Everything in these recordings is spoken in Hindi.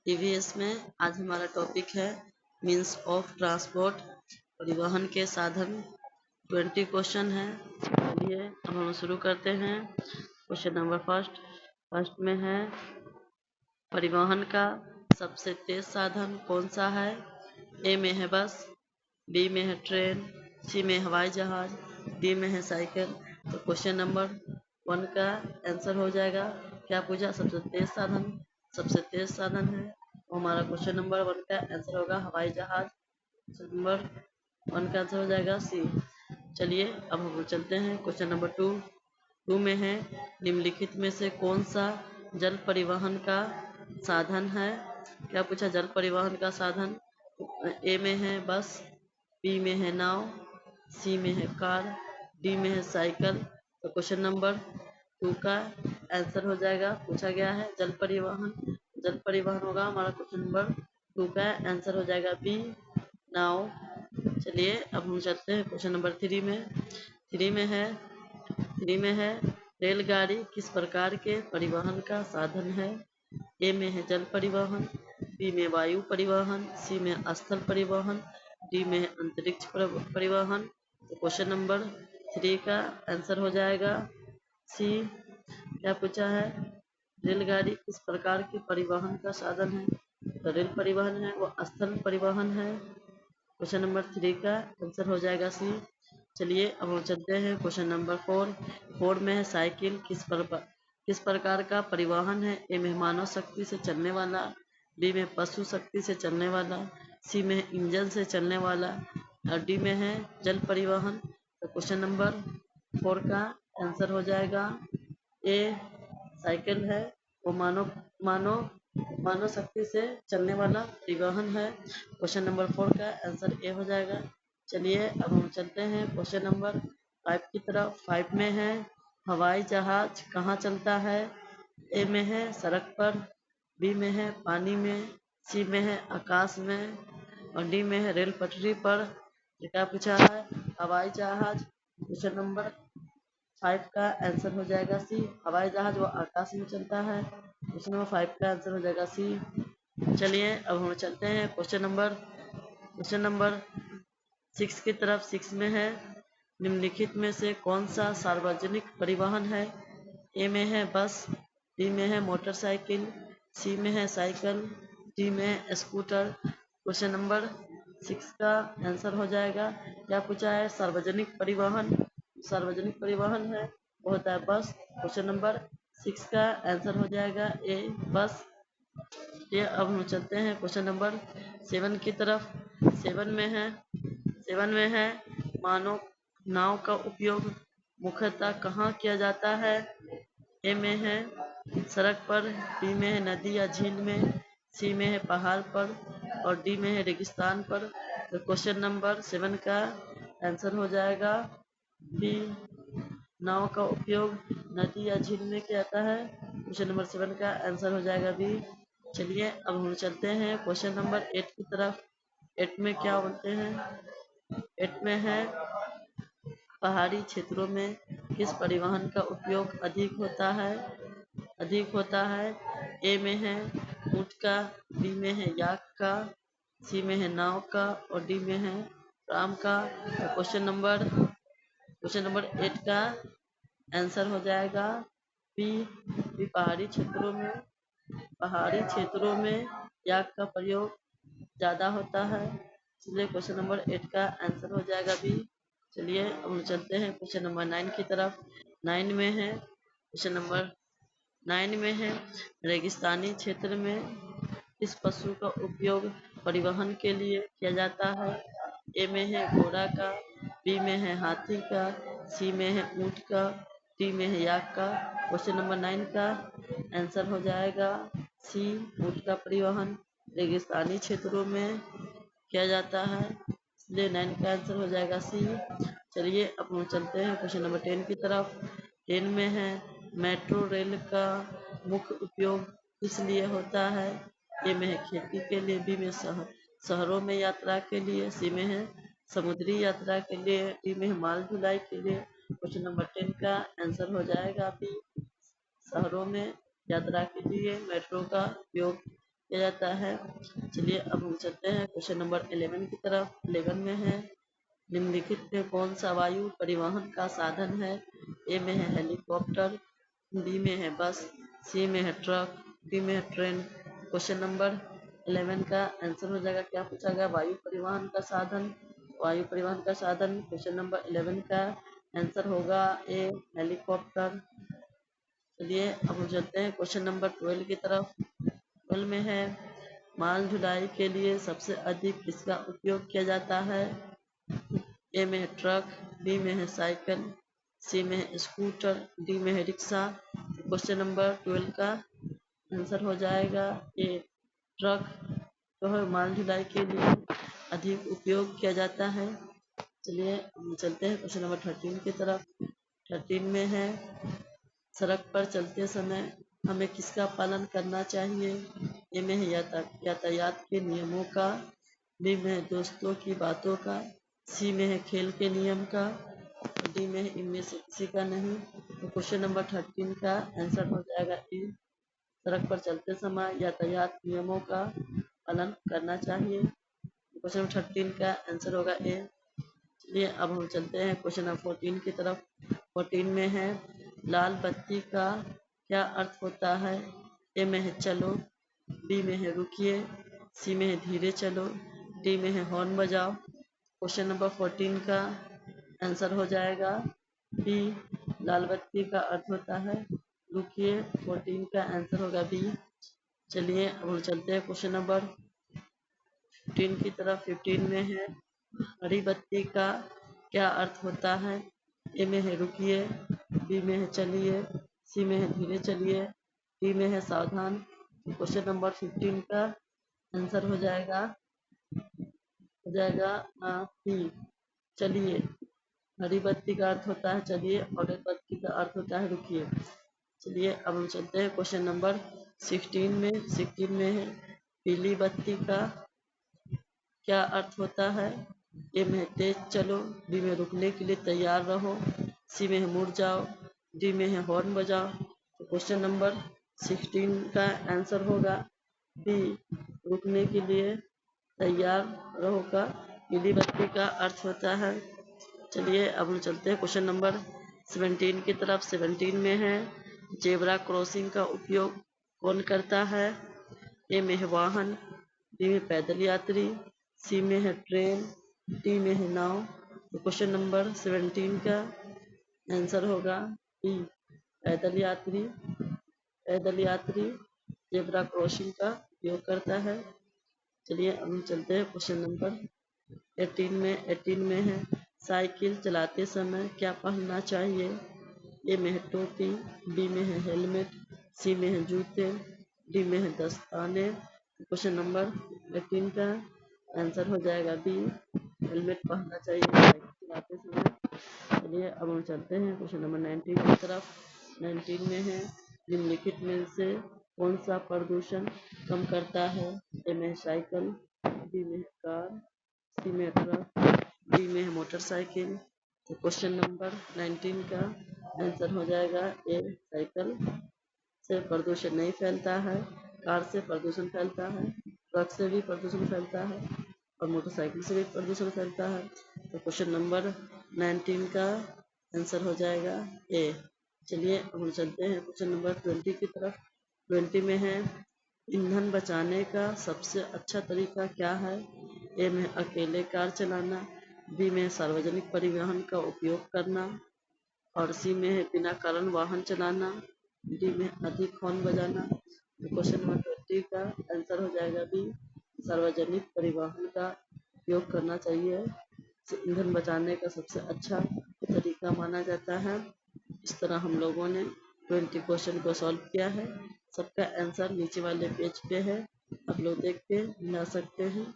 ईवीएस में आज हमारा टॉपिक है मीन्स ऑफ ट्रांसपोर्ट, परिवहन के साधन। 20 क्वेश्चन है। चलिए अब हम शुरू करते हैं। क्वेश्चन नंबर फर्स्ट में है, परिवहन का सबसे तेज साधन कौन सा है? ए में है बस, बी में है ट्रेन, सी में हवाई जहाज, डी में है साइकिल। तो क्वेश्चन नंबर 1 का आंसर हो जाएगा। क्या पूछा? सबसे तेज साधन। सबसे तेज साधन है तो हमारा क्वेश्चन नंबर 1 का आंसर होगा हवाई जहाज। क्वेश्चन नंबर 1 का आंसर हो जाएगा सी। चलिए अब हम चलते हैं क्वेश्चन नंबर 2 में है, निम्नलिखित में से कौन सा जल परिवहन का साधन है? क्या पूछा? जल परिवहन का साधन। ए में है बस, बी में है नाव, सी में है कार, डी में है साइकिल। तो क्वेश्चन नंबर 2 का आंसर हो जाएगा, पूछा गया है जल परिवहन। जल परिवहन होगा हमारा क्वेश्चन नंबर 2 का आंसर हो जाएगा बी, नाव। चलिए अब हम चलते हैं क्वेश्चन नंबर 3 में। 3 में है, रेलगाड़ी किस प्रकार के परिवहन का साधन है? ए में है जल परिवहन, बी में वायु परिवहन, सी में स्थल परिवहन, डी में है अंतरिक्ष परिवहन। तो क्वेश्चन नंबर 3 का आंसर हो जाएगा सी। क्या पूछा है? रेलगाड़ी किस प्रकार के परिवहन का साधन है? तो रेल परिवहन है वो स्थल परिवहन है। क्वेश्चन नंबर 3 का आंसर हो जाएगा सी। चलिए अब हम चलते हैं क्वेश्चन नंबर 4 में है, साइकिल किस प्रकार का परिवहन है? ए में मानव शक्ति से चलने वाला, बी में पशु शक्ति से चलने वाला, सी में इंजन से चलने वाला और डी में है जल परिवहन। तो क्वेश्चन नंबर 4 का आंसर हो जाएगा ए, साइकिल है वो मानव शक्ति से चलने वाला परिवहन है। क्वेश्चन नंबर 4 का आंसर ए हो जाएगा। चलिए अब हम चलते हैं क्वेश्चन नंबर 5 की तरफ। 5 में है, हवाई जहाज कहाँ चलता है? ए में है सड़क पर, बी में है पानी में, सी में है आकाश में और डी में है रेल पटरी पर। क्या पूछा है? हवाई जहाज। क्वेश्चन नंबर 5 का आंसर हो जाएगा सी, हवाई जहाज वो आकाश में चलता है। क्वेश्चन नंबर 5 का आंसर हो जाएगा सी। चलिए अब हम चलते हैं क्वेश्चन नंबर 6 की तरफ। 6 में है, निम्नलिखित में से कौन सा सार्वजनिक परिवहन है? ए में है बस, बी में है मोटरसाइकिल, सी में है साइकिल, डी में है स्कूटर। क्वेश्चन नंबर 6 का आंसर हो जाएगा। क्या पूछा है? सार्वजनिक परिवहन है वो होता है बस। क्वेश्चन नंबर 6 का आंसर हो जाएगा ए, बस। ये अब हम चलते हैं क्वेश्चन नंबर 7 की तरफ। 7 में है, मानव नाव का उपयोग मुख्यतः कहाँ किया जाता है? ए में है सड़क पर, बी में है नदी या झील में, सी में है पहाड़ पर और डी में है रेगिस्तान पर। तो क्वेश्चन नंबर 7 का आंसर हो जाएगा बी, नाव का उपयोग नदी या झील में किया जाता है। क्वेश्चन नंबर 7 का आंसर हो जाएगा बी। चलिए अब हम चलते हैं क्वेश्चन नंबर 8 की तरफ। 8 में क्या बोलते हैं? 8 में है, पहाड़ी क्षेत्रों में किस परिवहन का उपयोग अधिक होता है? ए में है ऊँट का, बी में है याक का, सी में है नाव का और डी में है राम का। तो क्वेश्चन नंबर 8 का आंसर हो जाएगा बी, पहाड़ी क्षेत्रों में याक का प्रयोग ज़्यादा होता है, इसलिए क्वेश्चन नंबर 8 का आंसर हो जाएगा बी। चलिए अब हम चलते हैं क्वेश्चन नंबर 9 की तरफ। 9 में है, क्वेश्चन नंबर 9 में है, रेगिस्तानी क्षेत्र में किस पशु का उपयोग परिवहन के लिए किया जाता है? ए में है घोड़ा का, बी में है हाथी का, सी में है ऊँट का, डी में है याक का। क्वेश्चन नंबर 9 का आंसर हो जाएगा सी, ऊँट का परिवहन रेगिस्तानी क्षेत्रों में किया जाता है, इसलिए 9 का आंसर हो जाएगा सी। चलिए अब हम चलते हैं क्वेश्चन नंबर 10 की तरफ। 10 में है, मेट्रो रेल का मुख्य उपयोग किस लिए होता है? ए में है खेती के लिए, बी में शहरों में यात्रा के लिए, सी में है समुद्री यात्रा के लिए, डी में है माल ढुलाई के लिए। क्वेश्चन नंबर 10 का आंसर हो जाएगा बी, शहरों में यात्रा के लिए मेट्रो का उपयोग किया जाता है। चलिए अब हम चलते हैं क्वेश्चन नंबर 11 की तरफ। 11 में है, निम्नलिखित में कौन सा वायु परिवहन का साधन है? ए में है हेलीकॉप्टर, बी में है बस, सी में है ट्रक, डी में है ट्रेन। क्वेश्चन नंबर 11 का आंसर हो जाएगा, क्या पूछा गया? वायु परिवहन का साधन। वायु परिवहन का साधन क्वेश्चन नंबर 11 का आंसर होगा ए हेलीकॉप्टर। चलिए अब हम चलते हैं क्वेश्चन नंबर 12 की तरफ। 12 में है, माल ढुलाई के लिए सबसे अधिक किसका उपयोग किया जाता है? ए में है ट्रक, बी में है साइकिल, सी में है स्कूटर, डी में है रिक्शा। क्वेश्चन नंबर 12 का आंसर हो जाएगा ए ट्रक, जो है माल ढुलाई के लिए अधिक उपयोग किया जाता है। चलिए हम चलते हैं क्वेश्चन नंबर 13 की तरफ। 13 में है, सड़क पर चलते समय हमें किसका पालन करना चाहिए? ए में है यातायात के नियमों का, बी में है दोस्तों की बातों का, सी में है खेल के नियम का, डी में है इनमें से किसी का नहीं। तो क्वेश्चन नंबर 13 का आंसर हो जाएगा ए, सड़क पर चलते समय यातायात नियमों का पालन करना चाहिए। क्वेश्चन नंबर 13 का आंसर होगा ए। चलिए अब हम चलते हैं क्वेश्चन नंबर 14 की तरफ। 14 में है, लाल बत्ती का क्या अर्थ होता है? ए में है चलो, बी में है रुकिए, सी में है धीरे चलो, डी में है हॉर्न बजाओ। क्वेश्चन नंबर 14 का आंसर हो जाएगा बी, लाल बत्ती का अर्थ होता है रुकिए। 14 का आंसर होगा बी। चलिए अब हम चलते हैं क्वेश्चन नंबर 15 की तरफ। 15 में है, हरी बत्ती का क्या अर्थ होता है? ए में है रुकिए, बी में है चलिए, सी में है धीरे चलिए, डी में है सावधान। क्वेश्चन नंबर 15 का आंसर हो जाएगा बी, चलिए। हरी बत्ती का अर्थ होता है चलिए और रेड बत्ती का अर्थ होता है रुकिए। चलिए अब हम चलते हैं क्वेश्चन नंबर 16 में। 16 में है, पीली बत्ती का क्या अर्थ होता है? ए में है तेज चलो, बी में रुकने के लिए तैयार रहो, सी में है मुड़ जाओ, डी में है हॉर्न बजाओ। तो क्वेश्चन नंबर 16 का आंसर होगा बी, रुकने के लिए तैयार रहो का पीली बत्ती का अर्थ होता है। चलिए अब हम चलते हैं क्वेश्चन नंबर 17 की तरफ। 17 में है, जेब्रा क्रॉसिंग का उपयोग कौन करता है? ए में है वाहन, बी में पैदल यात्री, सी में है ट्रेन, डी में है नाव। तो क्वेश्चन नंबर 17 का आंसर होगा बी, पैदल यात्री। पैदल यात्री जेब्रा क्रॉसिंग का उपयोग करता है। चलिए अब हम चलते हैं क्वेश्चन नंबर 18 में। 18 में है, साइकिल चलाते समय क्या पहनना चाहिए? ए में है टोपी, बी में है हेलमेट, सी में है जूते, डी में है दस्ताने। क्वेश्चन नंबर 18 का आंसर हो जाएगा बी, हेलमेट पहनना चाहिए साइकिल चलाते समय। चलिए अब हम चलते हैं क्वेश्चन नंबर 19 की तरफ। 19 में है, निम्नलिखित में से कौन सा प्रदूषण कम करता है? ए में है साइकिल, बी में है कार, सी में है ट्रक, डी में है मोटरसाइकिल। तो क्वेश्चन नंबर 19 का आंसर हो जाएगा ए, साइकिल से प्रदूषण नहीं फैलता है, कार से प्रदूषण फैलता है, ट्रक से भी प्रदूषण फैलता है और मोटरसाइकिल से भी प्रदूषण फैलता है। तो क्वेश्चन नंबर 19 का आंसर हो जाएगा ए। चलिए अब हम चलते हैं क्वेश्चन नंबर 20 की तरफ। 20 में है, ईंधन बचाने का सबसे अच्छा तरीका क्या है? ए में अकेले कार चलाना, बी में सार्वजनिक परिवहन का उपयोग करना और सी में है बिना कारण वाहन चलाना, डी में अधिक हॉर्न बजाना। तो क्वेश्चन नंबर 20 का आंसर हो जाएगा बी, सार्वजनिक परिवहन का उपयोग करना चाहिए, ईंधन बचाने का सबसे अच्छा तरीका माना जाता है। इस तरह हम लोगों ने 20 क्वेश्चन को सॉल्व किया है। सबका आंसर नीचे वाले पेज पे है, आप लोग देख के मिला सकते हैं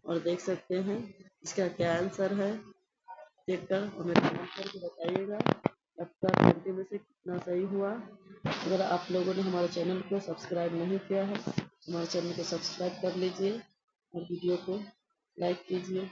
और देख सकते हैं इसका क्या आंसर है। देखकर हमें कमेंट करके बताइएगा आपका 20 में से कितना सही हुआ। अगर आप लोगों ने हमारे चैनल को सब्सक्राइब नहीं किया है, हमारे चैनल को सब्सक्राइब कर लीजिए और वीडियो को लाइक कीजिए।